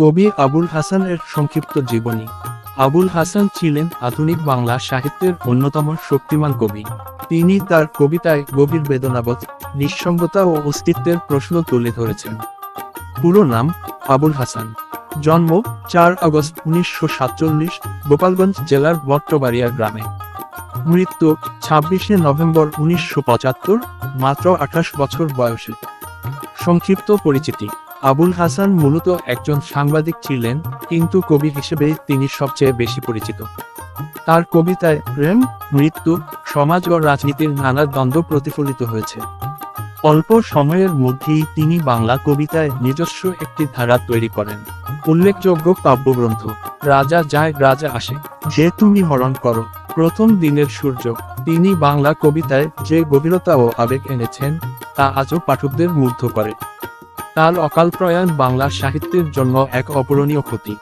কবি আবুল হাসানের সংক্ষিপ্ত জীবনী। আবুল হাসান ছিলেন আধুনিক বাংলা সাহিত্যের অন্যতম শক্তিমান কবি। তিনি তার কবিতায় গভীর বেদনাবোধ, নিঃসঙ্গতা ও অস্তিত্বের প্রশ্ন তুলে ধরেছেন। পুরো নাম আবুল হাসান। জন্ম 4 আগস্ট 1947 গোপালগঞ্জ জেলার বট্টবাড়িয়া গ্রামে। মৃত্যু 26 নভেম্বর 1975, মাত্র 28 বছর বয়সে। সংক্ষিপ্ত পরিচিতি। আবুল হাসান মূলত একজন সাংবাদিক ছিলেন, কিন্তু কবি হিসেবে তিনি সবচেয়ে বেশি পরিচিত। তার কবিতায় প্রেম, মৃত্যু, সমাজ ও রাজনীতির নানা দ্বন্দ্ব প্রতিফলিত হয়েছে। অল্প সময়ের মধ্যেই তিনি বাংলা কবিতায় নিজস্ব একটি ধারা তৈরি করেন। উল্লেখযোগ্য কাব্যগ্রন্থ: রাজা যায় রাজা আসে, যে তুমি হরণ করো, প্রথম দিনের সূর্য। তিনি বাংলা কবিতায় যে গভীরতা ও আবেগ এনেছেন, তা আজও পাঠকদের মুগ্ধ করে। তার অকাল প্রয়াণ বাংলা সাহিত্যের জন্য এক অপূরণীয় ক্ষতি।